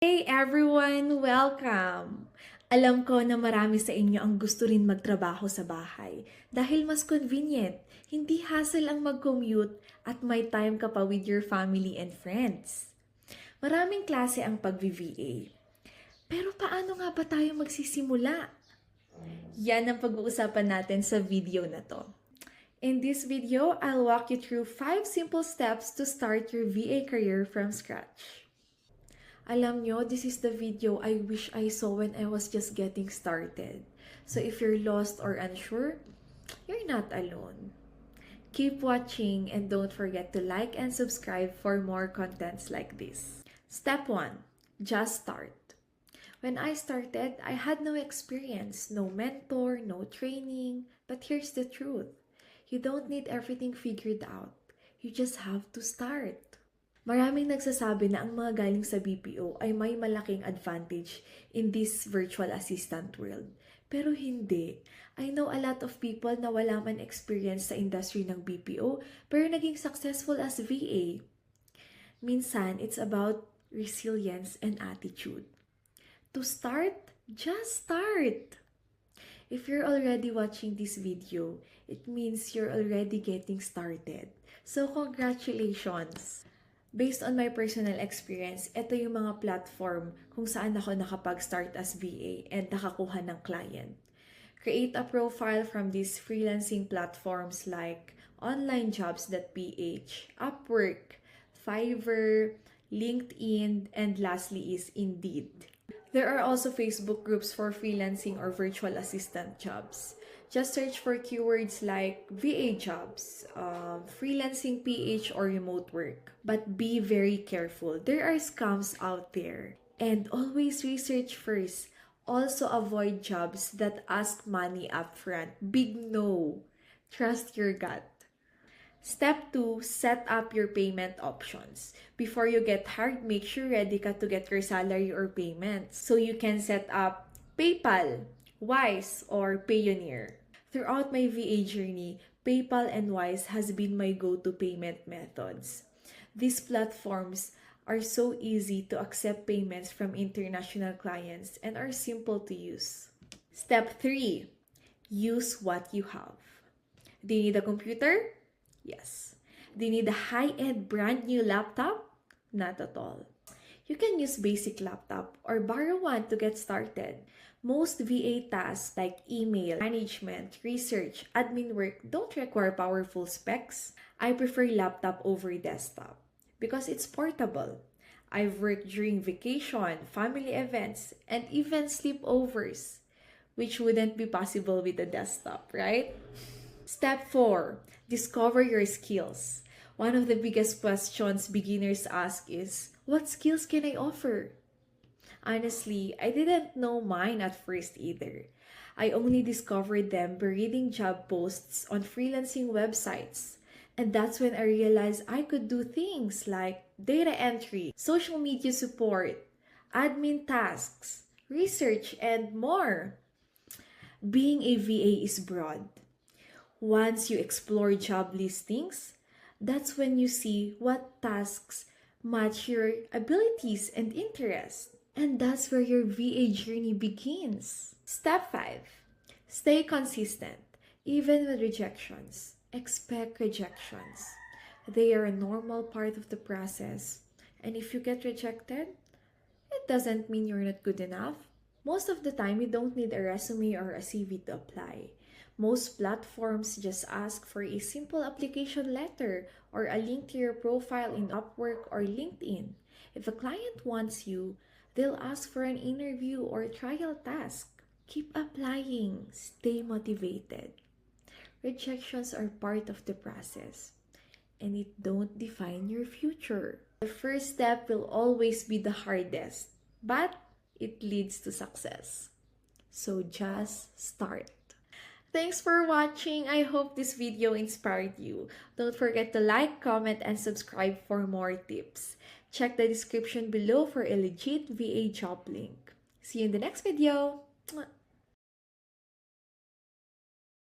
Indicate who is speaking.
Speaker 1: Hey everyone! Welcome! Alam ko na marami sa inyo ang gusto rin magtrabaho sa bahay dahil mas convenient, hindi hassle ang mag-commute at may time ka pa with your family and friends. Maraming klase ang pag-VA. Pero paano nga ba tayo magsisimula? Yan ang pag-uusapan natin sa video na to. In this video, I'll walk you through 5 simple steps to start your VA career from scratch. Alam nyo, this is the video I wish I saw when I was just getting started. So if you're lost or unsure, you're not alone. Keep watching and don't forget to like and subscribe for more contents like this. Step 1. Just start. When I started, I had no experience, no mentor, no training. But here's the truth. You don't need everything figured out. You just have to start. Maraming nagsasabi na ang mga galing sa BPO ay may malaking advantage in this virtual assistant world. Pero hindi. I know a lot of people na wala man experience sa industry ng BPO pero naging successful as VA. Minsan, it's about resilience and attitude. To start, just start! If you're already watching this video, it means you're already getting started. So congratulations! Based on my personal experience, ito yung mga platform kung saan ako nakapag-start as VA and nakakuha ng client. Create a profile from these freelancing platforms like onlinejobs.ph, Upwork, Fiverr, LinkedIn, and lastly is Indeed. There are also Facebook groups for freelancing or virtual assistant jobs. Just search for keywords like VA jobs, freelancing PH, or remote work. But be very careful. There are scams out there. And always research first. Also avoid jobs that ask money upfront. Big no. Trust your gut. Step 2, set up your payment options. Before you get hired, make sure ready ka to get your salary or payments. So you can set up PayPal, Wise, or Payoneer. Throughout my VA journey, PayPal and Wise has been my go-to payment methods. These platforms are so easy to accept payments from international clients and are simple to use. Step 3, use what you have. Do you need a computer? Yes. Do you need a high-end brand new laptop? Not at all. You can use basic laptop or borrow one to get started. Most VA tasks like email, management, research, admin work don't require powerful specs. I prefer laptop over desktop because it's portable. I've worked during vacation, family events, and even sleepovers, which wouldn't be possible with a desktop, right? Step 4. Discover your skills. One of the biggest questions beginners ask is, what skills can I offer? Honestly, I didn't know mine at first either. I only discovered them by reading job posts on freelancing websites. And that's when I realized I could do things like data entry, social media support, admin tasks, research, and more. Being a VA is broad. Once you explore job listings, that's when you see what tasks match your abilities and interests. And that's where your VA journey begins. Step 5. Stay consistent. Even with rejections, expect rejections. They are a normal part of the process. And if you get rejected, it doesn't mean you're not good enough. Most of the time, you don't need a resume or a CV to apply. Most platforms just ask for a simple application letter or a link to your profile in Upwork or LinkedIn. If a client wants you, they'll ask for an interview or trial task. Keep applying. Stay motivated. Rejections are part of the process, and it don't define your future. The first step will always be the hardest, but it leads to success. So just start. Thanks for watching. I hope this video inspired you. Don't forget to like, comment, and subscribe for more tips. Check the description below for a legit VA job link. See you in the next video.